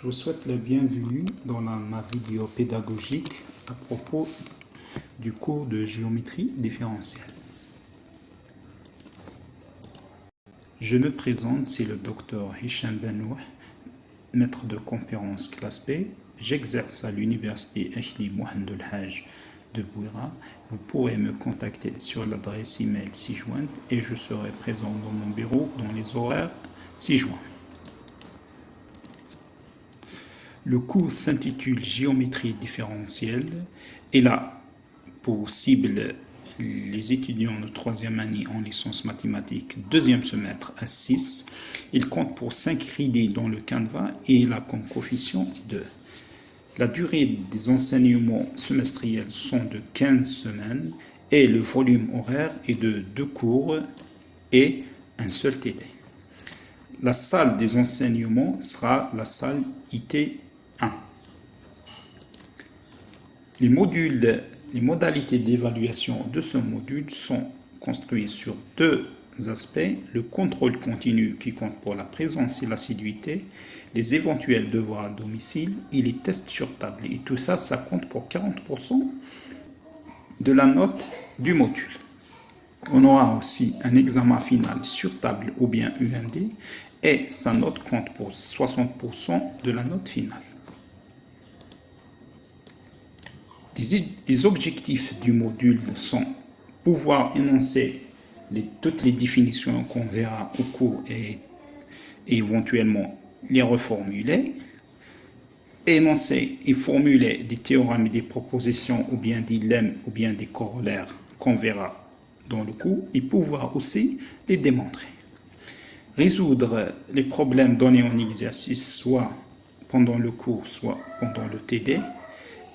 Je vous souhaite la bienvenue dans ma vidéo pédagogique à propos du cours de géométrie différentielle. Je me présente, c'est le docteur Hicham Benoua, maître de conférence classe B. J'exerce à l'université Ahli Mohamed El Haj de Bouira. Vous pourrez me contacter sur l'adresse email ci-jointe et je serai présent dans mon bureau dans les horaires ci-joints. Le cours s'intitule Géométrie différentielle et là, pour cible les étudiants de 3e année en licence mathématiques, 2e semestre à 6. Il compte pour 5 crédits dans le Canva et il a comme coefficient 2. La durée des enseignements semestriels sont de 15 semaines et le volume horaire est de 2 cours et un seul TD. La salle des enseignements sera la salle IT1. Les modalités d'évaluation de ce module sont construites sur 2 aspects: le contrôle continu qui compte pour la présence et l'assiduité, les éventuels devoirs à domicile et les tests sur table. Et tout ça, ça compte pour 40% de la note du module. On aura aussi un examen final sur table ou bien UMD et sa note compte pour 60% de la note finale. Les objectifs du module sont pouvoir énoncer toutes les définitions qu'on verra au cours et éventuellement les reformuler, énoncer et formuler des théorèmes et des propositions ou bien des lemmes ou bien des corollaires qu'on verra dans le cours et pouvoir aussi les démontrer. Résoudre les problèmes donnés en exercice soit pendant le cours soit pendant le TD.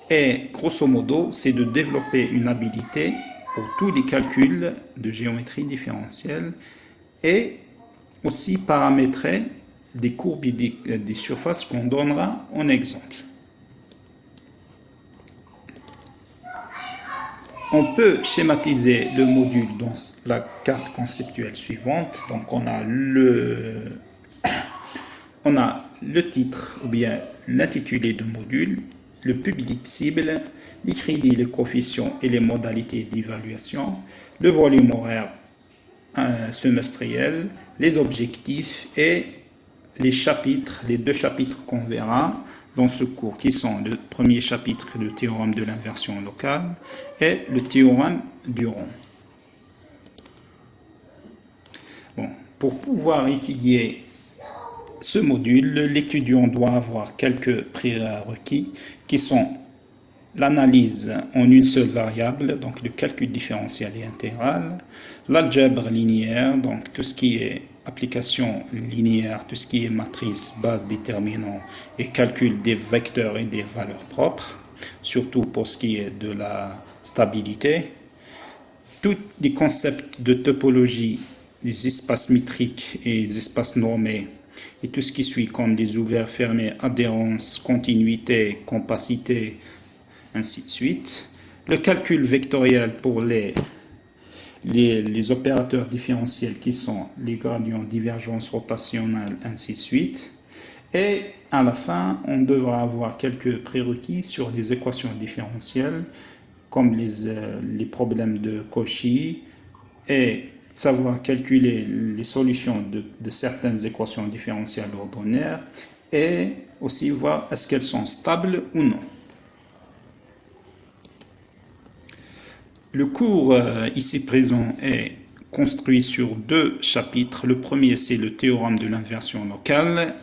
Et grosso modo, c'est de développer une habilité pour tous les calculs de géométrie différentielle et aussi paramétrer des courbes et des surfaces qu'on donnera en exemple. On peut schématiser le module dans la carte conceptuelle suivante. Donc on a le titre ou bien l'intitulé du module, le public cible, les crédits, les coefficients et les modalités d'évaluation, le volume horaire semestriel, les objectifs et les chapitres, les 2 chapitres qu'on verra dans ce cours, qui sont le premier chapitre, le théorème de l'inversion locale et le théorème du rond. Bon, pour pouvoir étudier ce module, l'étudiant doit avoir quelques prérequis qui sont l'analyse en une seule variable, donc le calcul différentiel et intégral, l'algèbre linéaire, donc tout ce qui est application linéaire, tout ce qui est matrice, base, déterminant et calcul des vecteurs et des valeurs propres, surtout pour ce qui est de la stabilité, tous les concepts de topologie, les espaces métriques et les espaces normés, et tout ce qui suit comme des ouverts, fermés, adhérence, continuité, compacité, ainsi de suite. Le calcul vectoriel pour les opérateurs différentiels qui sont les gradients, divergence, rotationnelle, ainsi de suite. Et à la fin, on devra avoir quelques prérequis sur les équations différentielles comme les problèmes de Cauchy et savoir calculer les solutions de certaines équations différentielles ordinaires et aussi voir est-ce qu'elles sont stables ou non. Le cours ici présent est construit sur 2 chapitres. Le premier, c'est le théorème de l'inversion locale,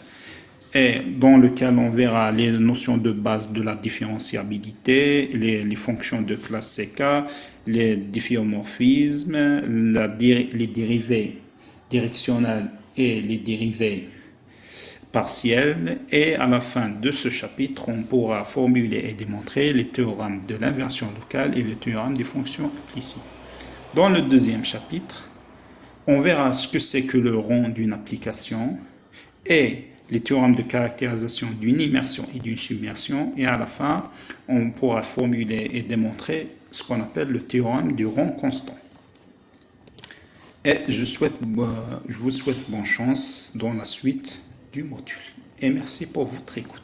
et dans lequel on verra les notions de base de la différenciabilité, les fonctions de classe CK, les difféomorphismes, les dérivées directionnelles et les dérivées partielles. Et à la fin de ce chapitre, on pourra formuler et démontrer les théorèmes de l'inversion locale et le théorème des fonctions implicites. Dans le 2e chapitre, on verra ce que c'est que le rond d'une application et les théorèmes de caractérisation d'une immersion et d'une submersion. Et à la fin, on pourra formuler et démontrer ce qu'on appelle le théorème du rond constant. Et je vous souhaite bonne chance dans la suite du module. Et merci pour votre écoute.